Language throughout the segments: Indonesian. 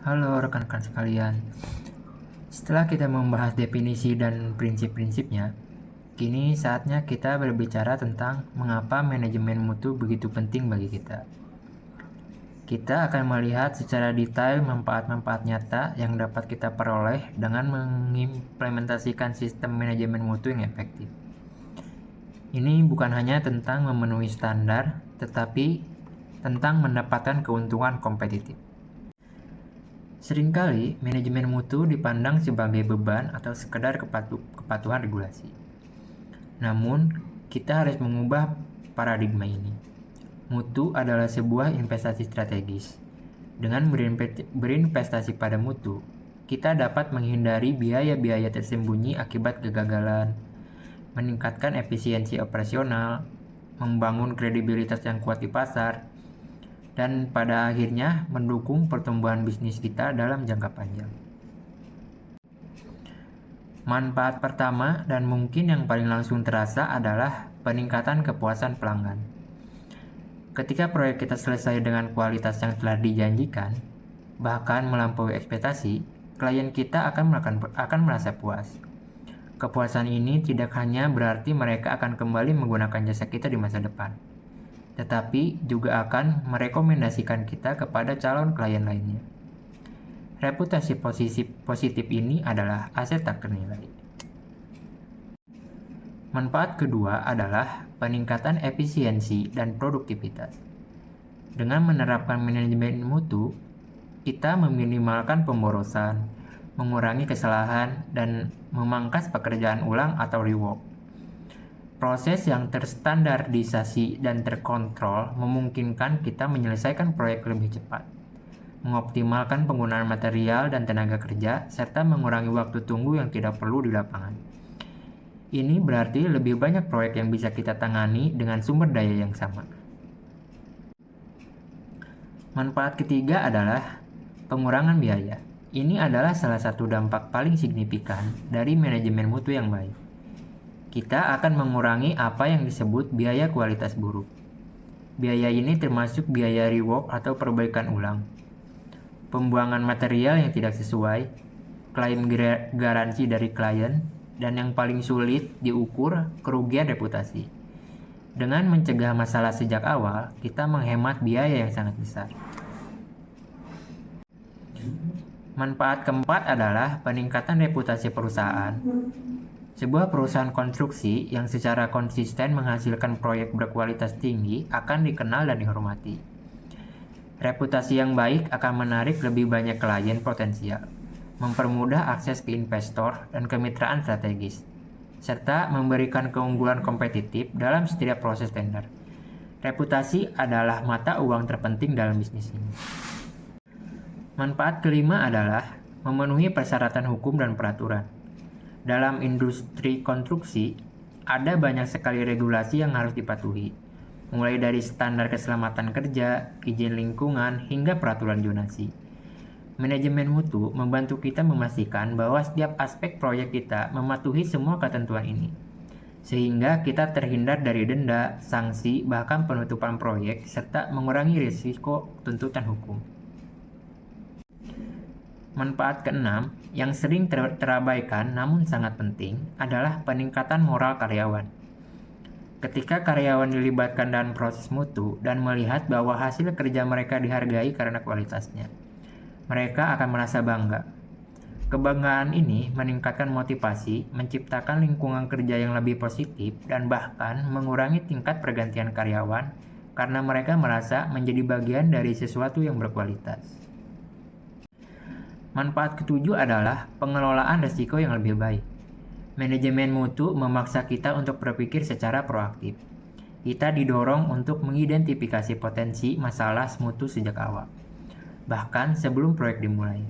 Halo rekan-rekan sekalian, setelah kita membahas definisi dan prinsip-prinsipnya, kini saatnya kita berbicara tentang mengapa manajemen mutu begitu penting bagi kita. Kita akan melihat secara detail manfaat-manfaat nyata yang dapat kita peroleh dengan mengimplementasikan sistem manajemen mutu yang efektif. Ini bukan hanya tentang memenuhi standar, tetapi tentang mendapatkan keuntungan kompetitif. Seringkali, manajemen mutu dipandang sebagai beban atau sekedar kepatuhan regulasi. Namun, kita harus mengubah paradigma ini. Mutu adalah sebuah investasi strategis. Dengan berinvestasi pada mutu, kita dapat menghindari biaya-biaya tersembunyi akibat kegagalan, meningkatkan efisiensi operasional, membangun kredibilitas yang kuat di pasar, dan pada akhirnya mendukung pertumbuhan bisnis kita dalam jangka panjang. Manfaat pertama dan mungkin yang paling langsung terasa adalah peningkatan kepuasan pelanggan. Ketika proyek kita selesai dengan kualitas yang telah dijanjikan, bahkan melampaui ekspektasi, klien kita akan merasa puas. Kepuasan ini tidak hanya berarti mereka akan kembali menggunakan jasa kita di masa depan, tetapi juga akan merekomendasikan kita kepada calon klien lainnya. Reputasi positif ini adalah aset tak ternilai. Manfaat kedua adalah peningkatan efisiensi dan produktivitas. Dengan menerapkan manajemen mutu, kita meminimalkan pemborosan, mengurangi kesalahan, dan memangkas pekerjaan ulang atau rework. Proses yang terstandardisasi dan terkontrol memungkinkan kita menyelesaikan proyek lebih cepat, mengoptimalkan penggunaan material dan tenaga kerja, serta mengurangi waktu tunggu yang tidak perlu di lapangan. Ini berarti lebih banyak proyek yang bisa kita tangani dengan sumber daya yang sama. Manfaat ketiga adalah pengurangan biaya. Ini adalah salah satu dampak paling signifikan dari manajemen mutu yang baik. Kita akan mengurangi apa yang disebut biaya kualitas buruk. Biaya ini termasuk biaya rework atau perbaikan ulang, pembuangan material yang tidak sesuai, klaim garansi dari klien, dan yang paling sulit diukur, kerugian reputasi. Dengan mencegah masalah sejak awal, kita menghemat biaya yang sangat besar. Manfaat keempat adalah peningkatan reputasi perusahaan. Sebuah perusahaan konstruksi yang secara konsisten menghasilkan proyek berkualitas tinggi akan dikenal dan dihormati. Reputasi yang baik akan menarik lebih banyak klien potensial, mempermudah akses ke investor dan kemitraan strategis, serta memberikan keunggulan kompetitif dalam setiap proses tender. Reputasi adalah mata uang terpenting dalam bisnis ini. Manfaat kelima adalah memenuhi persyaratan hukum dan peraturan. Dalam industri konstruksi, ada banyak sekali regulasi yang harus dipatuhi, mulai dari standar keselamatan kerja, izin lingkungan, hingga peraturan zonasi. Manajemen mutu membantu kita memastikan bahwa setiap aspek proyek kita mematuhi semua ketentuan ini, sehingga kita terhindar dari denda, sanksi, bahkan penutupan proyek, serta mengurangi risiko tuntutan hukum. Manfaat keenam, yang sering terabaikan namun sangat penting, adalah peningkatan moral karyawan. Ketika karyawan dilibatkan dalam proses mutu dan melihat bahwa hasil kerja mereka dihargai karena kualitasnya, mereka akan merasa bangga. Kebanggaan ini meningkatkan motivasi, menciptakan lingkungan kerja yang lebih positif, dan bahkan mengurangi tingkat pergantian karyawan karena mereka merasa menjadi bagian dari sesuatu yang berkualitas. Manfaat ketujuh adalah pengelolaan risiko yang lebih baik. Manajemen mutu memaksa kita untuk berpikir secara proaktif. Kita didorong untuk mengidentifikasi potensi masalah mutu sejak awal, bahkan sebelum proyek dimulai.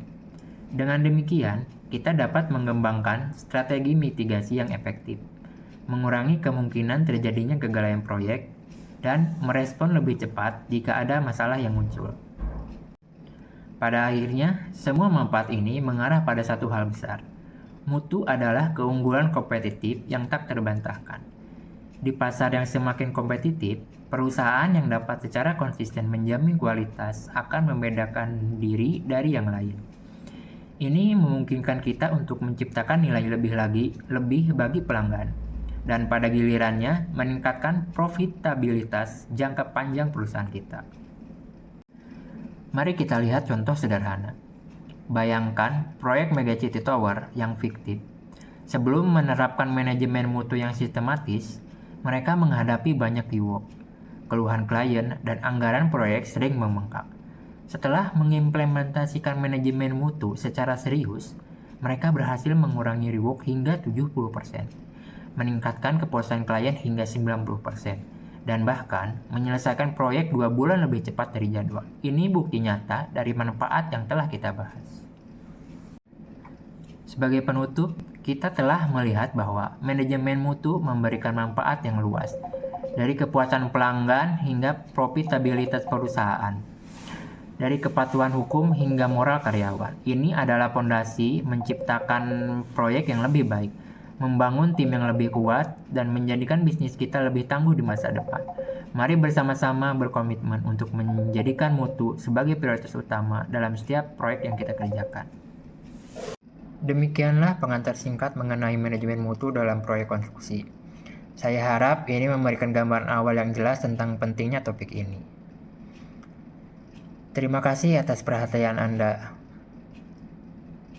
Dengan demikian, kita dapat mengembangkan strategi mitigasi yang efektif, mengurangi kemungkinan terjadinya kegagalan proyek, dan merespon lebih cepat jika ada masalah yang muncul. Pada akhirnya, semua manfaat ini mengarah pada satu hal besar. Mutu adalah keunggulan kompetitif yang tak terbantahkan. Di pasar yang semakin kompetitif, Perusahaan yang dapat secara konsisten menjamin kualitas akan membedakan diri dari yang lain. Ini memungkinkan kita untuk menciptakan nilai lebih bagi pelanggan, dan pada gilirannya meningkatkan profitabilitas jangka panjang perusahaan kita. Mari kita lihat contoh sederhana. Bayangkan proyek Megacity Tower yang fiktif. Sebelum menerapkan manajemen mutu yang sistematis, mereka menghadapi banyak keyword, keluhan klien, dan anggaran proyek sering membengkak. Setelah mengimplementasikan manajemen mutu secara serius, mereka berhasil mengurangi rework hingga 70%, meningkatkan kepuasan klien hingga 90%, dan bahkan menyelesaikan proyek 2 bulan lebih cepat dari jadwal. Ini bukti nyata dari manfaat yang telah kita bahas. Sebagai penutup, kita telah melihat bahwa manajemen mutu memberikan manfaat yang luas, dari kepuasan pelanggan hingga profitabilitas perusahaan, dari kepatuhan hukum hingga moral karyawan. Ini adalah fondasi menciptakan proyek yang lebih baik, membangun tim yang lebih kuat, dan menjadikan bisnis kita lebih tangguh di masa depan. Mari bersama-sama berkomitmen untuk menjadikan mutu sebagai prioritas utama dalam setiap proyek yang kita kerjakan. Demikianlah pengantar singkat mengenai manajemen mutu dalam proyek konstruksi. Saya harap ini memberikan gambaran awal yang jelas tentang pentingnya topik ini. Terima kasih atas perhatian Anda.